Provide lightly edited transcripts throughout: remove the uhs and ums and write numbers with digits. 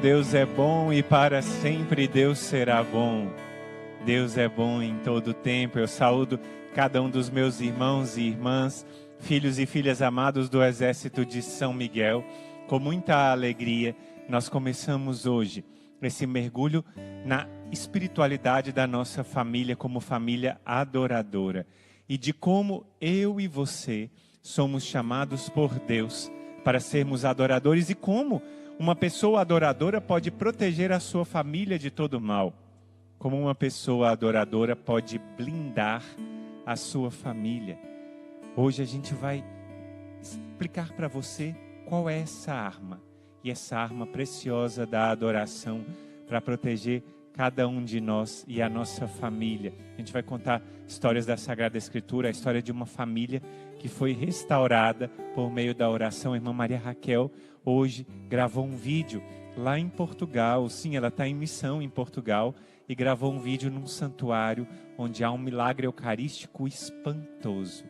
Deus é bom e para sempre Deus será bom. Deus é bom em todo tempo. Eu saúdo cada um dos meus irmãos e irmãs, filhos e filhas amados do Exército de São Miguel. Com muita alegria, nós começamos hoje esse mergulho na espiritualidade da nossa família como família adoradora. E de como eu e você somos chamados por Deus para sermos adoradores e como uma pessoa adoradora pode proteger a sua família de todo mal. Como uma pessoa adoradora pode blindar a sua família. Hoje a gente vai explicar para você qual é essa arma. E essa arma preciosa da adoração para proteger cada um de nós e a nossa família. A gente vai contar histórias da Sagrada Escritura, a história de uma família que foi restaurada por meio da oração. A irmã Maria Raquel hoje gravou um vídeo lá em Portugal. Sim, ela está em missão em Portugal e gravou um vídeo num santuário onde há um milagre eucarístico espantoso.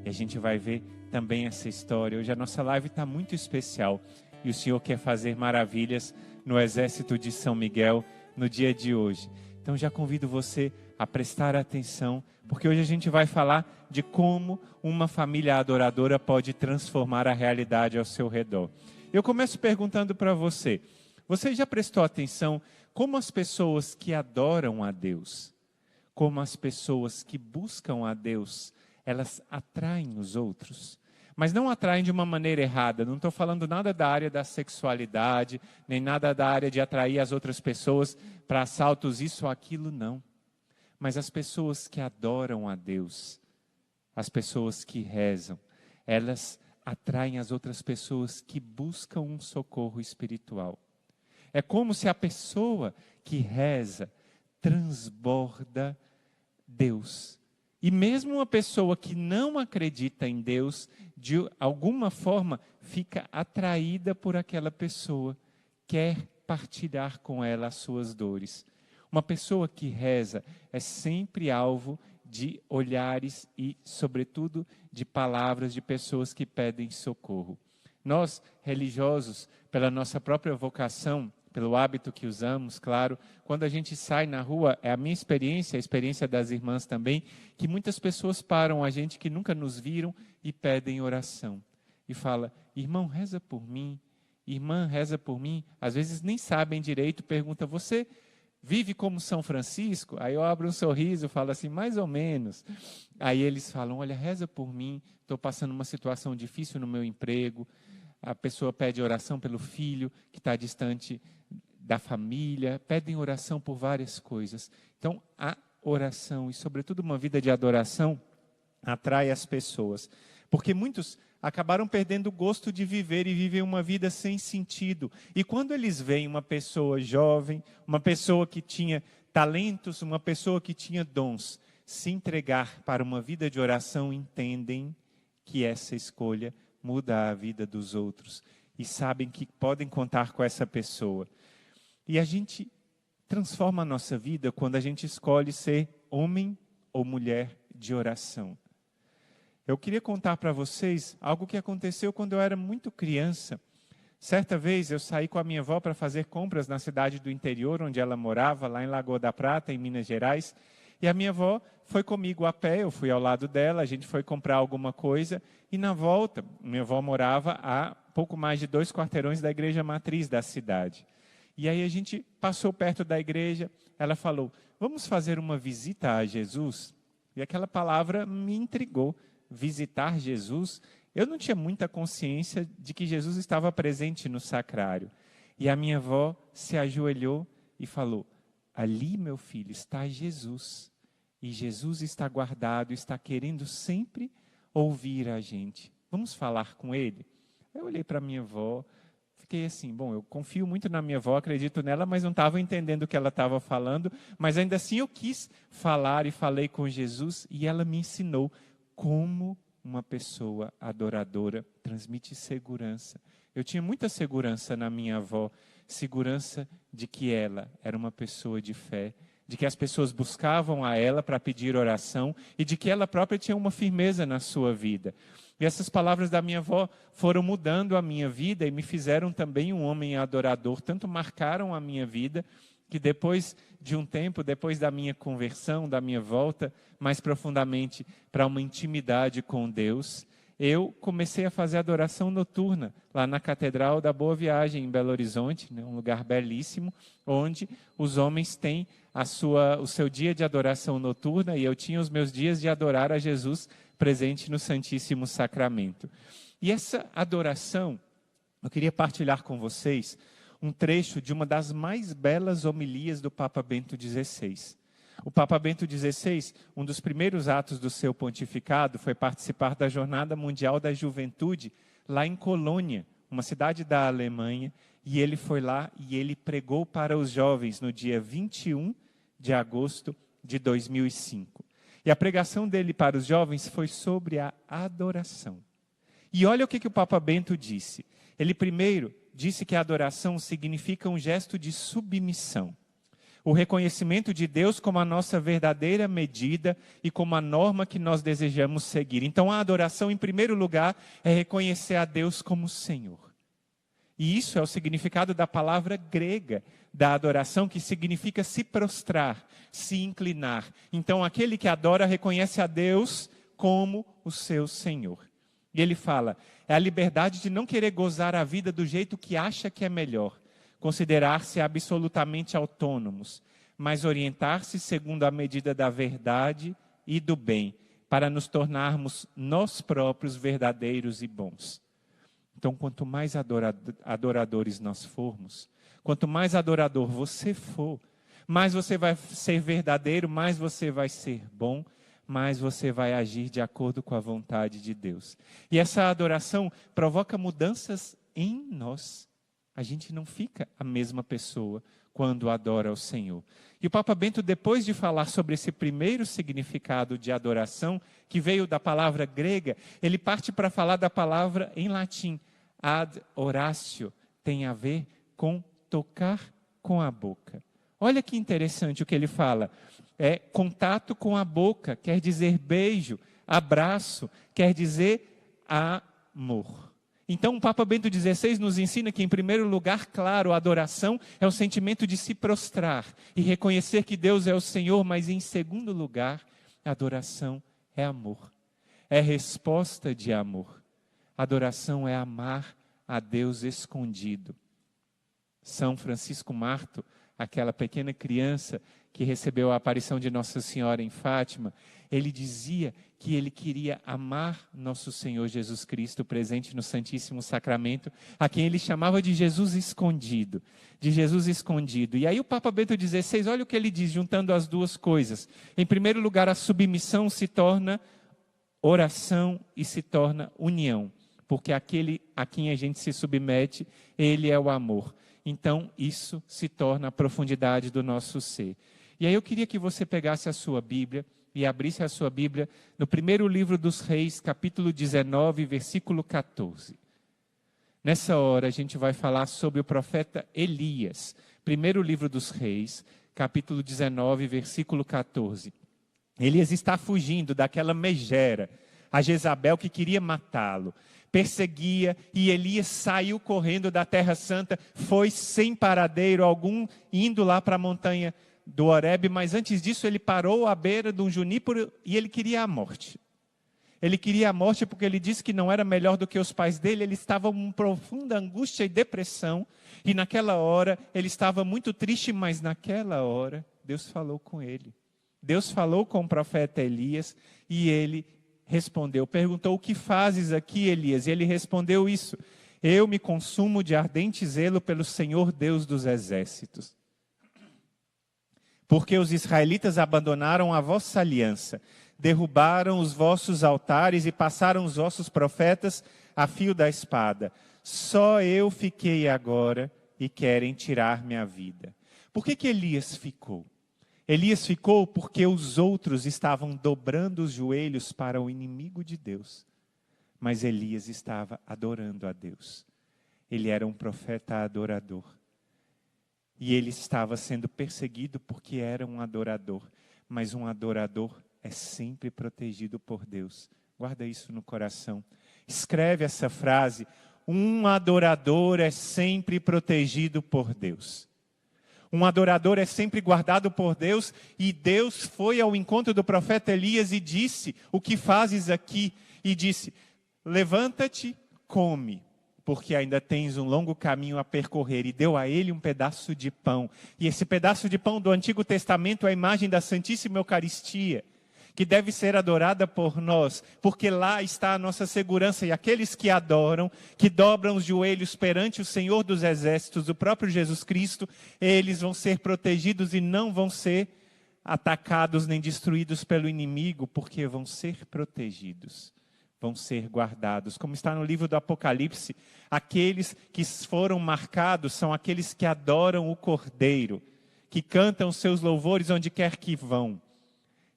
E a gente vai ver também essa história. Hoje a nossa live está muito especial e o Senhor quer fazer maravilhas no Exército de São Miguel no dia de hoje. Então já convido você a prestar atenção, porque hoje a gente vai falar de como uma família adoradora pode transformar a realidade ao seu redor. Eu começo perguntando para você, você já prestou atenção como as pessoas que adoram a Deus, como as pessoas que buscam a Deus, elas atraem os outros? Mas não atraem de uma maneira errada. Não estou falando nada da área da sexualidade, nem nada da área de atrair as outras pessoas para assaltos, isso ou aquilo, não. Mas as pessoas que adoram a Deus, as pessoas que rezam, elas atraem as outras pessoas que buscam um socorro espiritual. É como se a pessoa que reza transborda Deus. E mesmo uma pessoa que não acredita em Deus, de alguma forma, fica atraída por aquela pessoa, quer partilhar com ela as suas dores. Uma pessoa que reza é sempre alvo de olhares e, sobretudo, de palavras de pessoas que pedem socorro. Nós, religiosos, pela nossa própria vocação, pelo hábito que usamos, claro, quando a gente sai na rua, é a minha experiência, a experiência das irmãs também, que muitas pessoas param a gente que nunca nos viram e pedem oração. E fala, irmão, reza por mim, irmã, reza por mim. Às vezes nem sabem direito, pergunta, você vive como São Francisco? Aí eu abro um sorriso, falo assim, mais ou menos. Aí eles falam, olha, reza por mim, estou passando uma situação difícil no meu emprego. A pessoa pede oração pelo filho que está distante da família, pedem oração por várias coisas. Então, a oração e, sobretudo, uma vida de adoração atrai as pessoas. Porque muitos acabaram perdendo o gosto de viver e vivem uma vida sem sentido. E quando eles veem uma pessoa jovem, uma pessoa que tinha talentos, uma pessoa que tinha dons, se entregar para uma vida de oração, entendem que essa escolha muda a vida dos outros e sabem que podem contar com essa pessoa. E a gente transforma a nossa vida quando a gente escolhe ser homem ou mulher de oração. Eu queria contar para vocês algo que aconteceu quando eu era muito criança. Certa vez eu saí com a minha avó para fazer compras na cidade do interior, onde ela morava, lá em Lagoa da Prata, em Minas Gerais. E a minha avó foi comigo a pé, eu fui ao lado dela, a gente foi comprar alguma coisa. E na volta, minha avó morava a pouco mais de 2 quarteirões da igreja matriz da cidade. E aí a gente passou perto da igreja, ela falou, vamos fazer uma visita a Jesus? E aquela palavra me intrigou, visitar Jesus. Eu não tinha muita consciência de que Jesus estava presente no sacrário. E a minha avó se ajoelhou e falou, ali, meu filho, está Jesus. E Jesus está guardado, está querendo sempre ouvir a gente. Vamos falar com ele? Eu olhei para a minha avó, fiquei assim, bom, eu confio muito na minha avó, acredito nela, mas não estava entendendo o que ela estava falando. Mas ainda assim eu quis falar e falei com Jesus e ela me ensinou como uma pessoa adoradora transmite segurança. Eu tinha muita segurança na minha avó, segurança de que ela era uma pessoa de fé, de que as pessoas buscavam a ela para pedir oração e de que ela própria tinha uma firmeza na sua vida. E essas palavras da minha avó foram mudando a minha vida e me fizeram também um homem adorador, tanto marcaram a minha vida, que depois de um tempo, depois da minha conversão, da minha volta mais profundamente para uma intimidade com Deus, eu comecei a fazer adoração noturna lá na Catedral da Boa Viagem, em Belo Horizonte, né, um lugar belíssimo, onde os homens têm o seu dia de adoração noturna, e eu tinha os meus dias de adorar a Jesus presente no Santíssimo Sacramento. E essa adoração, eu queria partilhar com vocês um trecho de uma das mais belas homilias do Papa Bento XVI. O Papa Bento XVI, um dos primeiros atos do seu pontificado foi participar da Jornada Mundial da Juventude, lá em Colônia, uma cidade da Alemanha, e ele foi lá e ele pregou para os jovens no dia 21 de agosto de 2005. E a pregação dele para os jovens foi sobre a adoração. E olha o que o Papa Bento disse. Ele primeiro disse que a adoração significa um gesto de submissão. O reconhecimento de Deus como a nossa verdadeira medida e como a norma que nós desejamos seguir. Então a adoração, em primeiro lugar, é reconhecer a Deus como Senhor. E isso é o significado da palavra grega da adoração, que significa se prostrar, se inclinar. Então aquele que adora reconhece a Deus como o seu Senhor. E ele fala, é a liberdade de não querer gozar a vida do jeito que acha que é melhor, considerar-se absolutamente autônomos, mas orientar-se segundo a medida da verdade e do bem, para nos tornarmos nós próprios verdadeiros e bons. Então, quanto mais adoradores nós formos, quanto mais adorador você for, mais você vai ser verdadeiro, mais você vai ser bom, mais você vai agir de acordo com a vontade de Deus. E essa adoração provoca mudanças em nós. A gente não fica a mesma pessoa quando adora o Senhor. E o Papa Bento, depois de falar sobre esse primeiro significado de adoração, que veio da palavra grega, ele parte para falar da palavra em latim. Ad oratio tem a ver com tocar com a boca. Olha que interessante o que ele fala. É contato com a boca, quer dizer beijo, abraço, quer dizer amor. Então o Papa Bento XVI nos ensina que, em primeiro lugar, claro, a adoração é o sentimento de se prostrar e reconhecer que Deus é o Senhor, mas em segundo lugar, a adoração é amor, é resposta de amor. Adoração é amar a Deus escondido. São Francisco Marto, aquela pequena criança que recebeu a aparição de Nossa Senhora em Fátima, ele dizia que ele queria amar nosso Senhor Jesus Cristo presente no Santíssimo Sacramento, a quem ele chamava de Jesus escondido, de Jesus escondido. E aí o Papa Bento XVI, olha o que ele diz, juntando as duas coisas. Em primeiro lugar, a submissão se torna oração e se torna união, porque aquele a quem a gente se submete, ele é o amor. Então, isso se torna a profundidade do nosso ser. E aí eu queria que você pegasse a sua Bíblia e abrisse a sua Bíblia no primeiro livro dos Reis, capítulo 19, versículo 14. Nessa hora a gente vai falar sobre o profeta Elias. Primeiro livro dos Reis, capítulo 19, versículo 14. Elias está fugindo daquela megera, a Jezabel que queria matá-lo. Perseguia, e Elias saiu correndo da Terra Santa, foi sem paradeiro algum, indo lá para a montanha do Horebe, mas antes disso ele parou à beira de um junípero e ele queria a morte. Ele queria a morte porque ele disse que não era melhor do que os pais dele, ele estava em profunda angústia e depressão, e naquela hora ele estava muito triste, mas naquela hora Deus falou com ele. Deus falou com o profeta Elias e ele respondeu, perguntou, o que fazes aqui, Elias? E ele respondeu isso, eu me consumo de ardente zelo pelo Senhor Deus dos exércitos. Porque os israelitas abandonaram a vossa aliança, derrubaram os vossos altares e passaram os vossos profetas a fio da espada. Só eu fiquei agora e querem tirar minha vida. Por que Elias ficou? Elias ficou porque os outros estavam dobrando os joelhos para o inimigo de Deus. Mas Elias estava adorando a Deus. Ele era um profeta adorador. E ele estava sendo perseguido porque era um adorador. Mas um adorador é sempre protegido por Deus. Guarda isso no coração. Escreve essa frase: um adorador é sempre protegido por Deus. Um adorador é sempre guardado por Deus, e Deus foi ao encontro do profeta Elias e disse: o que fazes aqui? E disse: levanta-te, come, porque ainda tens um longo caminho a percorrer. E deu a ele um pedaço de pão. E esse pedaço de pão do Antigo Testamento é a imagem da Santíssima Eucaristia, que deve ser adorada por nós, porque lá está a nossa segurança. E aqueles que adoram, que dobram os joelhos perante o Senhor dos Exércitos, o próprio Jesus Cristo, eles vão ser protegidos e não vão ser atacados nem destruídos pelo inimigo, porque vão ser protegidos, vão ser guardados. Como está no livro do Apocalipse, aqueles que foram marcados são aqueles que adoram o Cordeiro, que cantam seus louvores onde quer que vão.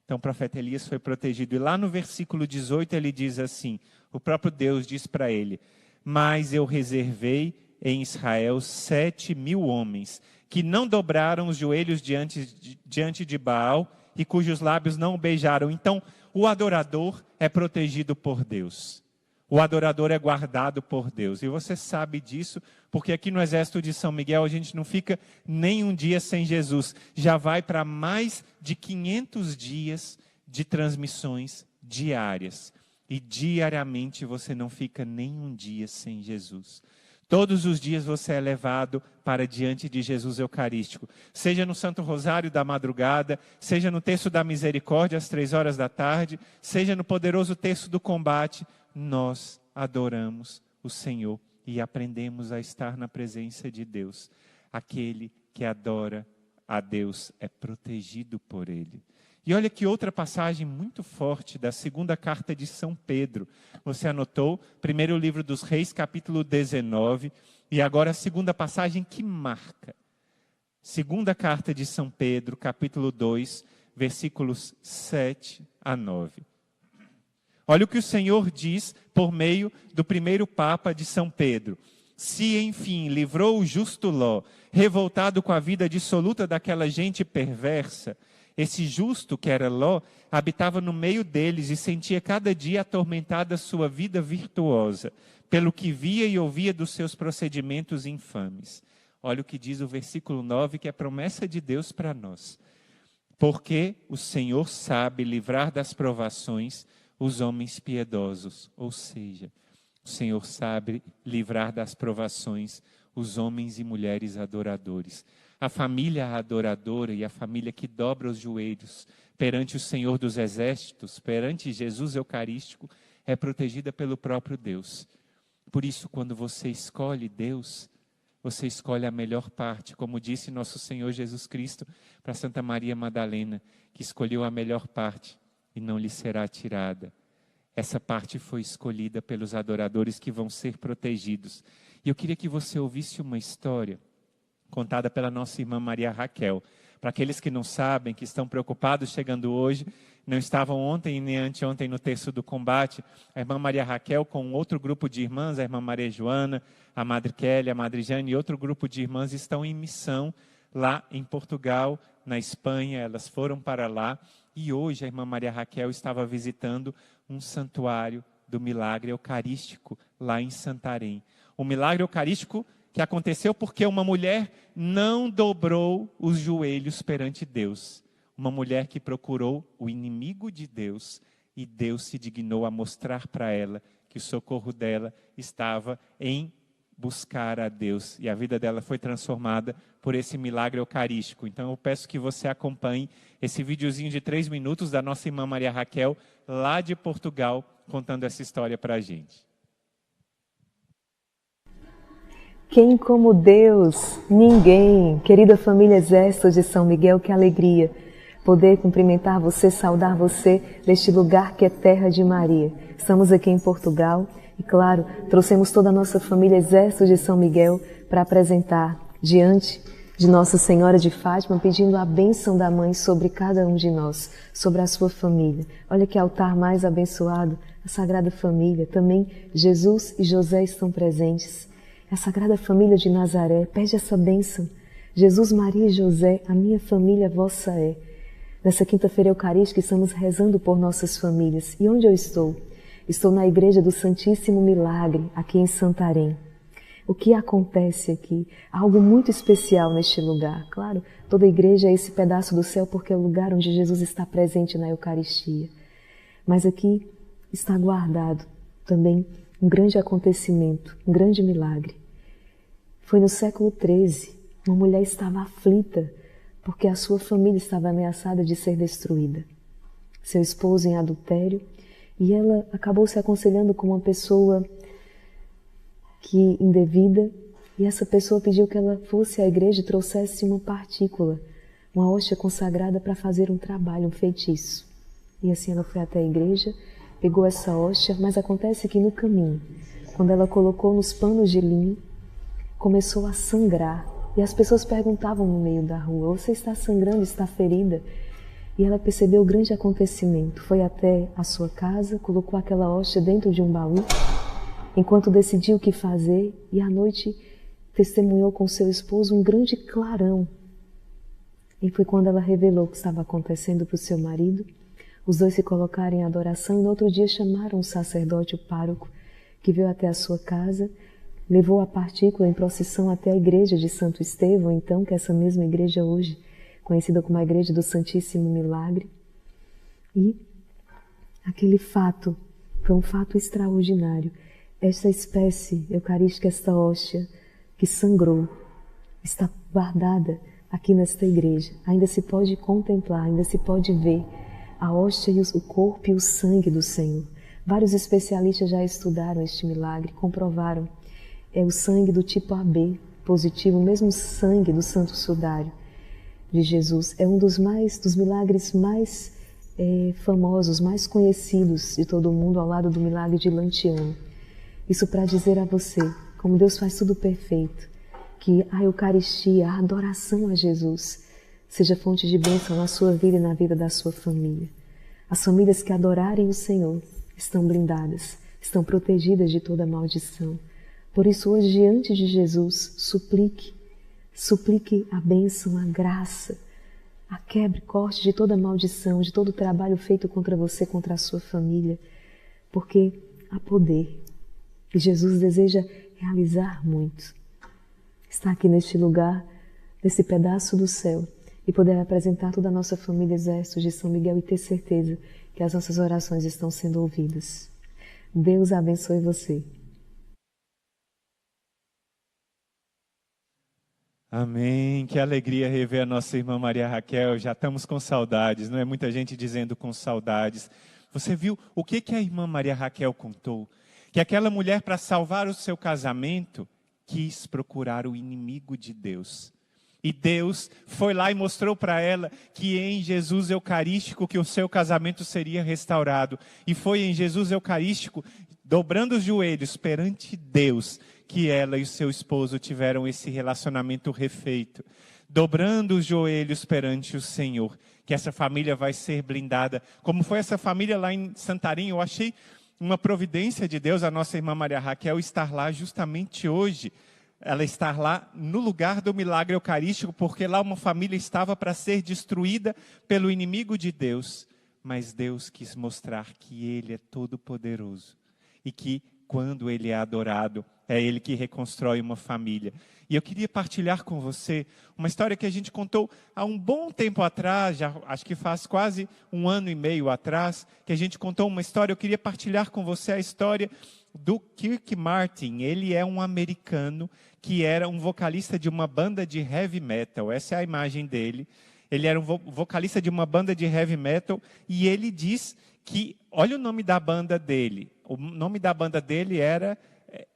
Então o profeta Elias foi protegido. E lá no versículo 18 ele diz assim, o próprio Deus diz para ele: mas eu reservei em Israel 7.000 homens, que não dobraram os joelhos diante de Baal, e cujos lábios não o beijaram. Então o adorador é protegido por Deus. O adorador é guardado por Deus. E você sabe disso, porque aqui no Exército de São Miguel a gente não fica nem um dia sem Jesus. Já vai para mais de 500 dias de transmissões diárias. E diariamente você não fica nem um dia sem Jesus. Todos os dias você é levado para diante de Jesus Eucarístico. Seja no Santo Rosário da madrugada, seja no Terço da Misericórdia às 3 da tarde, seja no poderoso Terço do Combate, nós adoramos o Senhor e aprendemos a estar na presença de Deus. Aquele que adora a Deus é protegido por Ele. E olha que outra passagem muito forte da segunda carta de São Pedro. Você anotou? Primeiro livro dos Reis, capítulo 19. E agora a segunda passagem que marca. Segunda carta de São Pedro, capítulo 2, versículos 7 a 9. Olha o que o Senhor diz por meio do primeiro Papa de São Pedro. Se, enfim, livrou o justo Ló, revoltado com a vida dissoluta daquela gente perversa, esse justo, que era Ló, habitava no meio deles e sentia cada dia atormentada sua vida virtuosa, pelo que via e ouvia dos seus procedimentos infames. Olha o que diz o versículo 9, que é a promessa de Deus para nós. Porque o Senhor sabe livrar das provações os homens piedosos, ou seja, o Senhor sabe livrar das provações os homens e mulheres adoradores. A família adoradora e a família que dobra os joelhos perante o Senhor dos Exércitos, perante Jesus Eucarístico, é protegida pelo próprio Deus. Por isso, quando você escolhe Deus, você escolhe a melhor parte, como disse nosso Senhor Jesus Cristo para Santa Maria Madalena, que escolheu a melhor parte e não lhe será tirada. Essa parte foi escolhida pelos adoradores que vão ser protegidos. E eu queria que você ouvisse uma história contada pela nossa irmã Maria Raquel. Para aqueles que não sabem, que estão preocupados chegando hoje, não estavam ontem nem anteontem no Terço do Combate, a irmã Maria Raquel com outro grupo de irmãs, a irmã Maria Joana, a Madre Kelly, a Madre Jane e outro grupo de irmãs estão em missão lá em Portugal, na Espanha. Elas foram para lá e hoje a irmã Maria Raquel estava visitando um santuário do milagre eucarístico lá em Santarém. O milagre eucarístico que aconteceu porque uma mulher não dobrou os joelhos perante Deus. Uma mulher que procurou o inimigo de Deus e Deus se dignou a mostrar para ela que o socorro dela estava em buscar a Deus. E a vida dela foi transformada por esse milagre eucarístico. Então eu peço que você acompanhe esse videozinho de 3 minutos da nossa irmã Maria Raquel, lá de Portugal, contando essa história para a gente. Quem como Deus? Ninguém. Querida família Exército de São Miguel, que alegria poder cumprimentar você, saudar você deste lugar que é terra de Maria. Estamos aqui em Portugal e, claro, trouxemos toda a nossa família Exército de São Miguel para apresentar diante de Nossa Senhora de Fátima, pedindo a bênção da Mãe sobre cada um de nós, sobre a sua família. Olha que altar mais abençoado, a Sagrada Família. Também Jesus e José estão presentes. A Sagrada Família de Nazaré pede essa bênção Jesus, Maria e José, a minha família vossa é. Nessa quinta-feira eucarística estamos rezando por nossas famílias. E onde eu estou? Estou na Igreja do Santíssimo Milagre, aqui em Santarém. O que acontece aqui? Algo muito especial neste lugar. Claro, toda igreja é esse pedaço do céu porque é o lugar onde Jesus está presente na Eucaristia. Mas aqui está guardado também um grande acontecimento, um grande milagre. Foi no século XIII, uma mulher estava aflita porque a sua família estava ameaçada de ser destruída. Seu esposo em adultério, e ela acabou se aconselhando com uma pessoa que indevida, e essa pessoa pediu que ela fosse à igreja e trouxesse uma partícula, uma hóstia consagrada para fazer um trabalho, um feitiço. E assim ela foi até a igreja, pegou essa hóstia, mas acontece que no caminho, quando ela colocou nos panos de linho, começou a sangrar. E as pessoas perguntavam no meio da rua: você está sangrando, está ferida? E ela percebeu o grande acontecimento. Foi até a sua casa, colocou aquela hóstia dentro de um baú, enquanto decidiu o que fazer, e à noite testemunhou com seu esposo um grande clarão. E foi quando ela revelou o que estava acontecendo para o seu marido. Os dois se colocaram em adoração e no outro dia chamaram o sacerdote, o pároco, que veio até a sua casa, levou a partícula em procissão até a igreja de Santo Estevão, então, que é essa mesma igreja hoje, conhecida como a Igreja do Santíssimo Milagre. E aquele fato foi um fato extraordinário. Esta espécie eucarística, esta hóstia que sangrou, está guardada aqui nesta igreja. Ainda se pode contemplar, ainda se pode ver a hóstia e o corpo e o sangue do Senhor. Vários especialistas já estudaram este milagre, comprovaram. É o sangue do tipo AB, positivo, o mesmo sangue do Santo Sudário de Jesus. É um dos milagres mais famosos, mais conhecidos de todo o mundo, ao lado do milagre de Lantiano. Isso para dizer a você, como Deus faz tudo perfeito, que a Eucaristia, a adoração a Jesus, seja fonte de bênção na sua vida e na vida da sua família. As famílias que adorarem o Senhor estão blindadas, estão protegidas de toda maldição. Por isso, hoje, diante de Jesus, suplique a bênção, a graça, a quebra, corte de toda maldição, de todo trabalho feito contra você, contra a sua família, porque há poder e Jesus deseja realizar muito. Está aqui neste lugar, nesse pedaço do céu, e poder apresentar toda a nossa família Exército de São Miguel e ter certeza que as nossas orações estão sendo ouvidas. Deus abençoe você. Amém, que alegria rever a nossa irmã Maria Raquel, já estamos com saudades, não é? Muita gente dizendo com saudades. Você viu o que a irmã Maria Raquel contou? Que aquela mulher, para salvar o seu casamento, quis procurar o inimigo de Deus. E Deus foi lá e mostrou para ela que em Jesus Eucarístico que o seu casamento seria restaurado. E foi em Jesus Eucarístico, dobrando os joelhos perante Deus, que ela e o seu esposo tiveram esse relacionamento refeito. Dobrando os joelhos perante o Senhor, que essa família vai ser blindada. Como foi essa família lá em Santarém, eu achei uma providência de Deus, a nossa irmã Maria Raquel estar lá justamente hoje. Ela estar lá no lugar do milagre eucarístico, porque lá uma família estava para ser destruída pelo inimigo de Deus. Mas Deus quis mostrar que Ele é todo poderoso e que quando Ele é adorado, é Ele que reconstrói uma família. E eu queria partilhar com você uma história que a gente contou há um bom tempo atrás, já acho que faz quase 1 ano e meio atrás, que a gente contou uma história. Eu queria partilhar com você a história do Kirk Martin. Ele é um americano que era um vocalista de uma banda de heavy metal. Essa é a imagem dele. Ele era um vocalista de uma banda de heavy metal e ele diz que, olha o nome da banda dele. O nome da banda dele era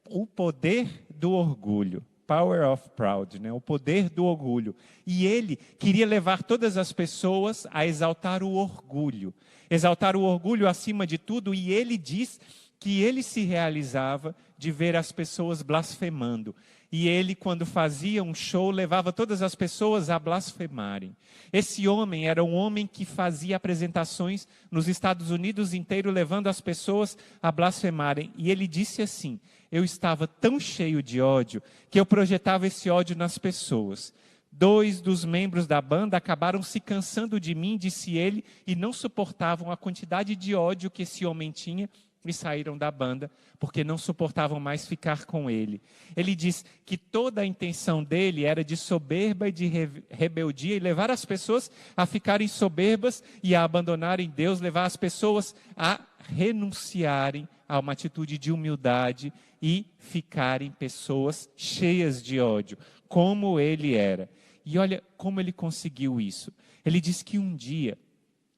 O Poder do Orgulho. Power of Proud, né? O poder do orgulho. E ele queria levar todas as pessoas a exaltar o orgulho. Exaltar o orgulho acima de tudo. E ele diz que ele se realizava de ver as pessoas blasfemando. E ele, quando fazia um show, levava todas as pessoas a blasfemarem. Esse homem era um homem que fazia apresentações nos Estados Unidos inteiro, levando as pessoas a blasfemarem. E ele disse assim: eu estava tão cheio de ódio, que eu projetava esse ódio nas pessoas. 2 dos membros da banda acabaram se cansando de mim, disse ele, e não suportavam a quantidade de ódio que esse homem tinha e saíram da banda, porque não suportavam mais ficar com ele. Ele diz que toda a intenção dele era de soberba e de rebeldia e levar as pessoas a ficarem soberbas e a abandonarem Deus, levar as pessoas a renunciarem a uma atitude de humildade e ficarem pessoas cheias de ódio, como ele era. E olha como ele conseguiu isso. Ele diz que um dia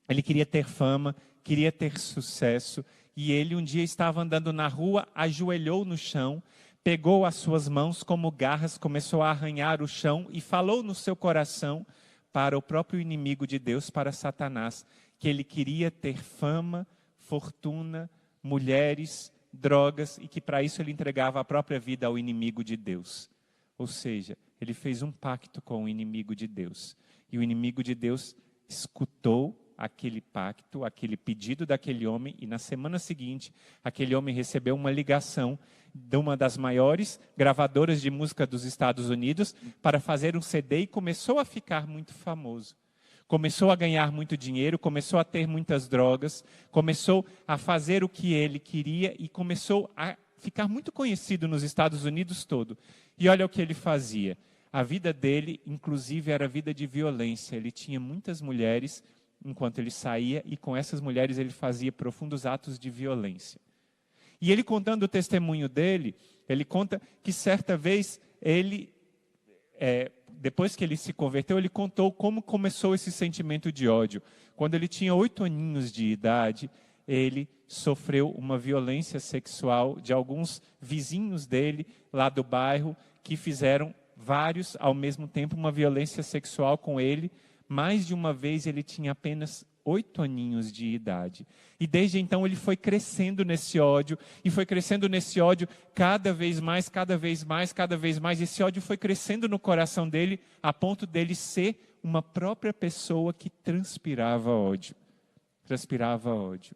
ele queria ter fama, queria ter sucesso, e ele um dia estava andando na rua, ajoelhou no chão, pegou as suas mãos como garras, começou a arranhar o chão e falou no seu coração para o próprio inimigo de Deus, para Satanás, que ele queria ter fama, fortuna, mulheres, drogas, e que para isso ele entregava a própria vida ao inimigo de Deus. Ou seja, ele fez um pacto com o inimigo de Deus. E o inimigo de Deus escutou aquele pacto, aquele pedido daquele homem, e na semana seguinte, aquele homem recebeu uma ligação de uma das maiores gravadoras de música dos Estados Unidos para fazer um CD e começou a ficar muito famoso. Começou a ganhar muito dinheiro, começou a ter muitas drogas, começou a fazer o que ele queria e começou a ficar muito conhecido nos Estados Unidos todo. E olha o que ele fazia. A vida dele, inclusive, era vida de violência. Ele tinha muitas mulheres enquanto ele saía, e com essas mulheres ele fazia profundos atos de violência. E ele contando o testemunho dele, ele conta que certa vez ele, depois que ele se converteu, ele contou como começou esse sentimento de ódio. Quando ele tinha 8 aninhos de idade, ele sofreu uma violência sexual de alguns vizinhos dele lá do bairro, que fizeram vários ao mesmo tempo uma violência sexual com ele. Mais de uma vez ele tinha apenas 8 aninhos de idade. E desde então ele foi crescendo nesse ódio, e foi crescendo nesse ódio cada vez mais, cada vez mais, cada vez mais. Esse ódio foi crescendo no coração dele, a ponto dele ser uma própria pessoa que transpirava ódio. Transpirava ódio.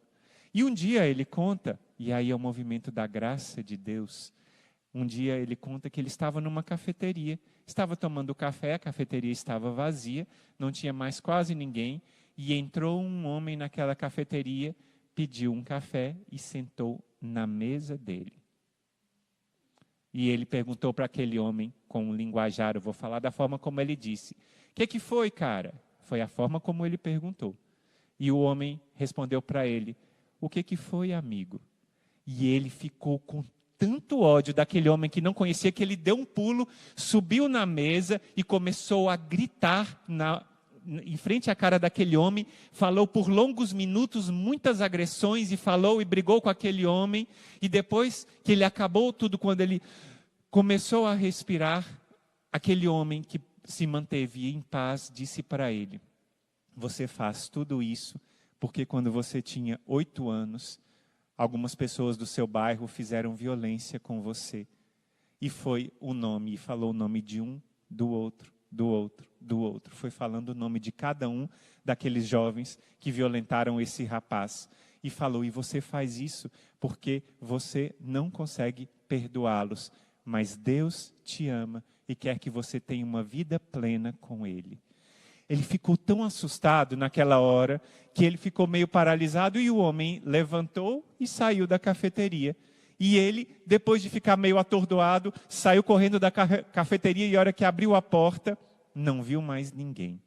E um dia ele conta, e aí é o movimento da graça de Deus, um dia ele conta que ele estava numa cafeteria, estava tomando café, a cafeteria estava vazia, não tinha mais quase ninguém, e entrou um homem naquela cafeteria, pediu um café e sentou na mesa dele. E ele perguntou para aquele homem, com um linguajar, eu vou falar da forma como ele disse. O que foi, cara? Foi a forma como ele perguntou. E o homem respondeu para ele, o que foi, amigo? E ele ficou com tanto ódio daquele homem que não conhecia, que ele deu um pulo, subiu na mesa e começou a gritar em frente à cara daquele homem, falou por longos minutos muitas agressões e falou e brigou com aquele homem, e depois que ele acabou tudo, quando ele começou a respirar, aquele homem que se manteve em paz disse para ele, você faz tudo isso porque quando você tinha 8 anos, algumas pessoas do seu bairro fizeram violência com você. E foi o nome, e falou o nome de um, do outro, do outro, do outro. Foi falando o nome de cada um daqueles jovens que violentaram esse rapaz. E falou, e você faz isso porque você não consegue perdoá-los. Mas Deus te ama e quer que você tenha uma vida plena com Ele. Ele ficou tão assustado naquela hora, que ele ficou meio paralisado, e o homem levantou e saiu da cafeteria. E ele, depois de ficar meio atordoado, saiu correndo da cafeteria, e a hora que abriu a porta, não viu mais ninguém.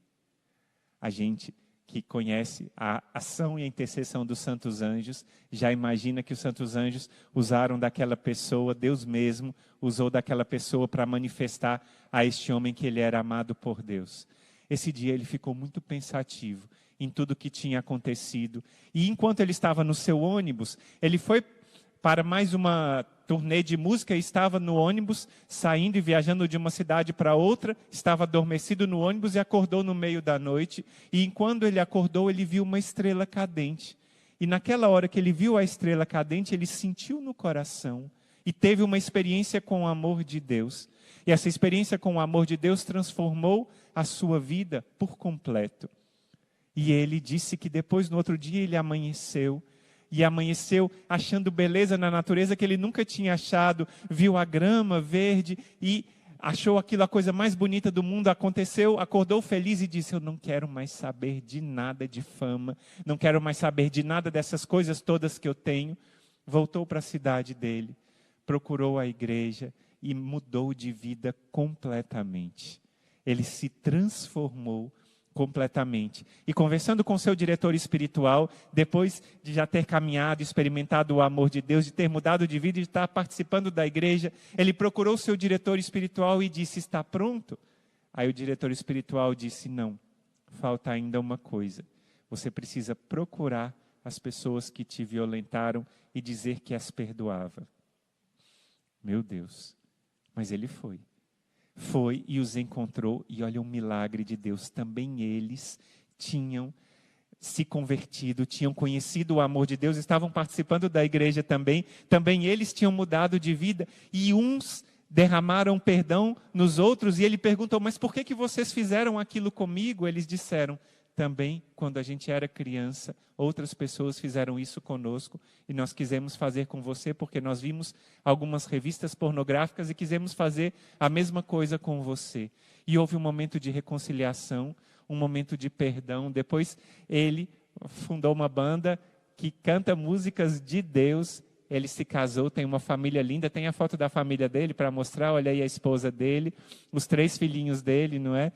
A gente que conhece a ação e a intercessão dos santos anjos, já imagina que os santos anjos usaram daquela pessoa, Deus mesmo usou daquela pessoa para manifestar a este homem que ele era amado por Deus. Esse dia ele ficou muito pensativo em tudo o que tinha acontecido. E enquanto ele estava no seu ônibus, ele foi para mais uma turnê de música e estava no ônibus, saindo e viajando de uma cidade para outra, estava adormecido no ônibus e acordou no meio da noite. E enquanto ele acordou, ele viu uma estrela cadente. E naquela hora que ele viu a estrela cadente, ele sentiu no coração e teve uma experiência com o amor de Deus. E essa experiência com o amor de Deus transformou a sua vida por completo. E ele disse que depois, no outro dia, ele amanheceu. E amanheceu achando beleza na natureza que ele nunca tinha achado. Viu a grama verde e achou aquilo a coisa mais bonita do mundo, aconteceu, acordou feliz e disse: eu não quero mais saber de nada de fama, não quero mais saber de nada dessas coisas todas que eu tenho. Voltou para a cidade dele, procurou a igreja e mudou de vida completamente. Ele se transformou completamente. E conversando com seu diretor espiritual, depois de já ter caminhado, experimentado o amor de Deus, de ter mudado de vida e de estar participando da igreja, ele procurou seu diretor espiritual e disse: está pronto? Aí o diretor espiritual disse: não, falta ainda uma coisa. Você precisa procurar as pessoas que te violentaram e dizer que as perdoava. Meu Deus, mas ele foi. Foi e os encontrou, e olha o milagre de Deus. Também eles tinham se convertido, tinham conhecido o amor de Deus, estavam participando da igreja também. Também eles tinham mudado de vida, e uns derramaram perdão nos outros, e ele perguntou: mas por que vocês fizeram aquilo comigo? Eles disseram: também, quando a gente era criança, outras pessoas fizeram isso conosco e nós quisemos fazer com você porque nós vimos algumas revistas pornográficas e quisemos fazer a mesma coisa com você. E houve um momento de reconciliação, um momento de perdão. Depois ele fundou uma banda que canta músicas de Deus. Ele se casou, tem uma família linda, tem a foto da família dele para mostrar, olha aí a esposa dele, os 3 filhinhos dele, não é?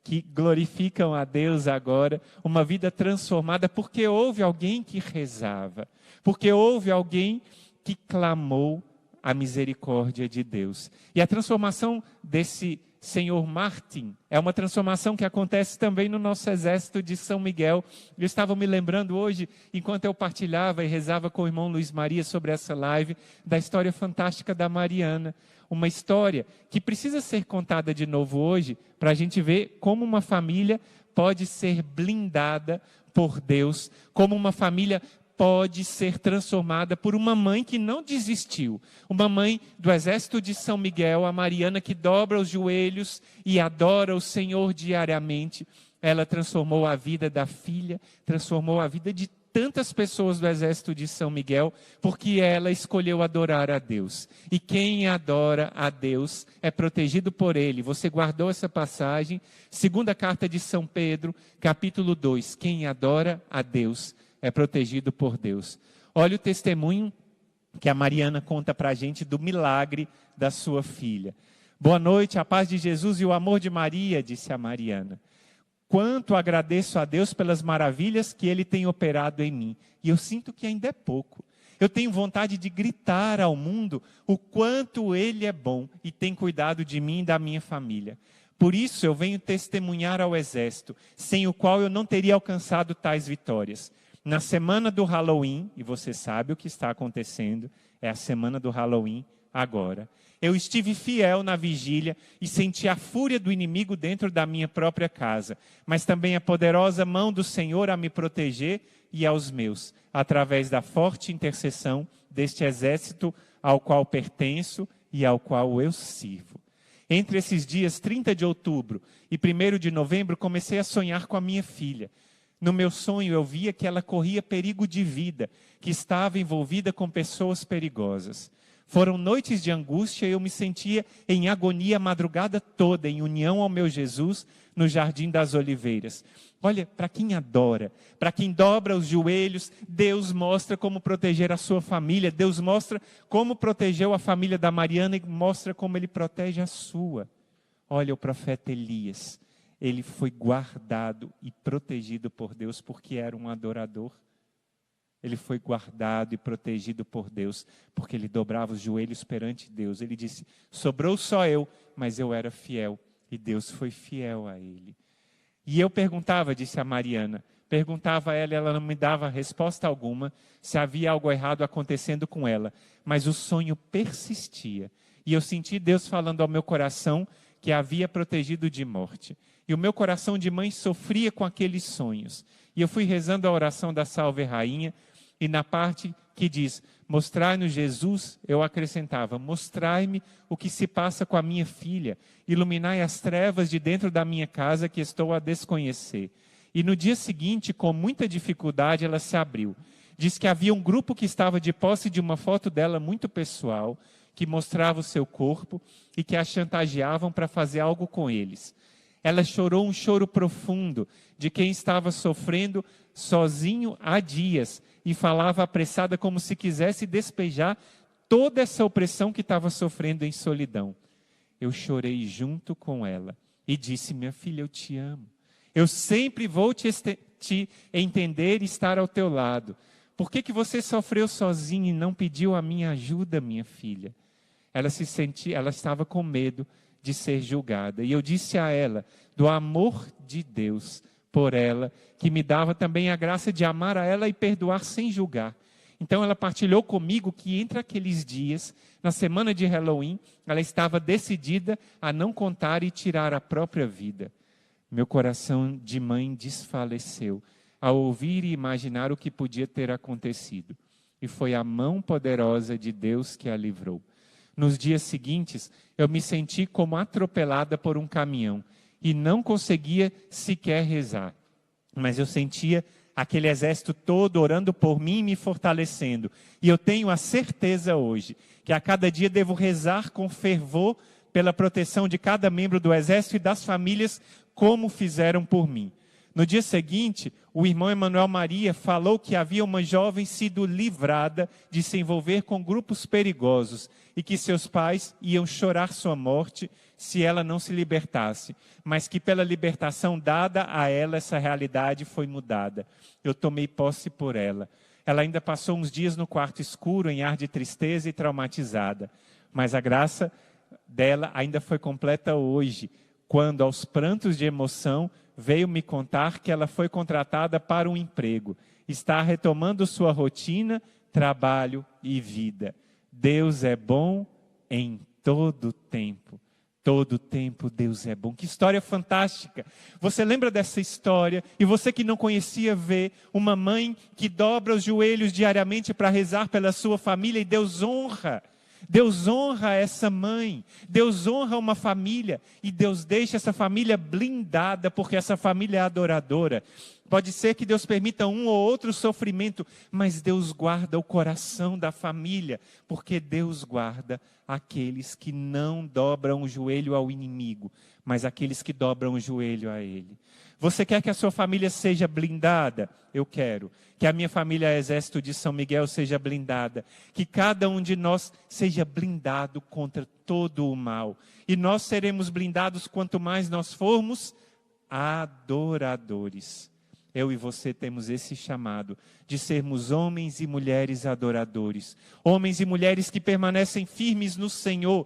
Que glorificam a Deus agora, uma vida transformada, porque houve alguém que rezava, porque houve alguém que clamou a misericórdia de Deus. E a transformação desse senhor Martin é uma transformação que acontece também no nosso exército de São Miguel. Eu estava me lembrando hoje, enquanto eu partilhava e rezava com o irmão Luiz Maria sobre essa live, da história fantástica da Mariana. Uma história que precisa ser contada de novo hoje, para a gente ver como uma família pode ser blindada por Deus, como uma família pode ser transformada por uma mãe que não desistiu. Uma mãe do exército de São Miguel, a Mariana, que dobra os joelhos e adora o Senhor diariamente. Ela transformou a vida da filha, transformou a vida de tantas pessoas do exército de São Miguel, porque ela escolheu adorar a Deus. E quem adora a Deus é protegido por Ele. Você guardou essa passagem? Segunda carta de São Pedro, capítulo 2. Quem adora a Deus é protegido por Deus. Olha o testemunho que a Mariana conta para a gente do milagre da sua filha. Boa noite, a paz de Jesus e o amor de Maria, disse a Mariana. Quanto agradeço a Deus pelas maravilhas que Ele tem operado em mim. E eu sinto que ainda é pouco. Eu tenho vontade de gritar ao mundo o quanto Ele é bom e tem cuidado de mim e da minha família. Por isso eu venho testemunhar ao exército, sem o qual eu não teria alcançado tais vitórias. Na semana do Halloween, e você sabe o que está acontecendo, é a semana do Halloween agora. Eu estive fiel na vigília e senti a fúria do inimigo dentro da minha própria casa, mas também a poderosa mão do Senhor a me proteger e aos meus, através da forte intercessão deste exército ao qual pertenço e ao qual eu sirvo. Entre esses dias 30 de outubro e 1º de novembro, comecei a sonhar com a minha filha. No meu sonho eu via que ela corria perigo de vida, que estava envolvida com pessoas perigosas. Foram noites de angústia e eu me sentia em agonia a madrugada toda, em união ao meu Jesus, no Jardim das Oliveiras. Olha, para quem adora, para quem dobra os joelhos, Deus mostra como proteger a sua família, Deus mostra como protegeu a família da Mariana e mostra como Ele protege a sua. Olha o profeta Elias, ele foi guardado e protegido por Deus porque era um adorador. Ele foi guardado e protegido por Deus, porque ele dobrava os joelhos perante Deus. Ele disse, sobrou só eu, mas eu era fiel. E Deus foi fiel a ele. E eu perguntava, disse a Mariana, perguntava a ela, ela não me dava resposta alguma, se havia algo errado acontecendo com ela. Mas o sonho persistia. E eu senti Deus falando ao meu coração que havia protegido de morte. E o meu coração de mãe sofria com aqueles sonhos. E eu fui rezando a oração da Salve Rainha, e na parte que diz, mostrai-nos Jesus, eu acrescentava, mostrai-me o que se passa com a minha filha, iluminai as trevas de dentro da minha casa que estou a desconhecer. E no dia seguinte, com muita dificuldade, ela se abriu. Diz que havia um grupo que estava de posse de uma foto dela muito pessoal, que mostravam o seu corpo e que a chantageavam para fazer algo com eles. Ela chorou um choro profundo de quem estava sofrendo sozinho há dias e falava apressada como se quisesse despejar toda essa opressão que estava sofrendo em solidão. Eu chorei junto com ela e disse: minha filha, eu te amo. Eu sempre vou te entender e estar ao teu lado. Por que você sofreu sozinha e não pediu a minha ajuda, minha filha? Ela estava com medo de ser julgada. E eu disse a ela do amor de Deus por ela, que me dava também a graça de amar a ela e perdoar sem julgar. Então ela partilhou comigo que entre aqueles dias, na semana de Halloween, ela estava decidida a não contar e tirar a própria vida. Meu coração de mãe desfaleceu ao ouvir e imaginar o que podia ter acontecido. E foi a mão poderosa de Deus que a livrou. Nos dias seguintes, eu me senti como atropelada por um caminhão e não conseguia sequer rezar. Mas eu sentia aquele exército todo orando por mim e me fortalecendo. E eu tenho a certeza hoje que a cada dia devo rezar com fervor pela proteção de cada membro do exército e das famílias, como fizeram por mim. No dia seguinte, o irmão Emanuel Maria falou que havia uma jovem sido livrada de se envolver com grupos perigosos e que seus pais iam chorar sua morte se ela não se libertasse, mas que pela libertação dada a ela, essa realidade foi mudada. Eu tomei posse por ela. Ela ainda passou uns dias no quarto escuro, em ar de tristeza e traumatizada, mas a graça dela ainda foi completa hoje, quando, aos prantos de emoção, veio me contar que ela foi contratada para um emprego. Está retomando sua rotina, trabalho e vida. Deus é bom em todo tempo. Todo tempo Deus é bom. Que história fantástica. Você lembra dessa história? E você que não conhecia vê uma mãe que dobra os joelhos diariamente para rezar pela sua família e Deus honra. Deus honra essa mãe, Deus honra uma família e Deus deixa essa família blindada porque essa família é adoradora. Pode ser que Deus permita um ou outro sofrimento, mas Deus guarda o coração da família, porque Deus guarda aqueles que não dobram o joelho ao inimigo, mas aqueles que dobram o joelho a Ele. Você quer que a sua família seja blindada? Eu quero. Que a minha família Exército de São Miguel seja blindada. Que cada um de nós seja blindado contra todo o mal. E nós seremos blindados quanto mais nós formos adoradores. Eu e você temos esse chamado de sermos homens e mulheres adoradores. Homens e mulheres que permanecem firmes no Senhor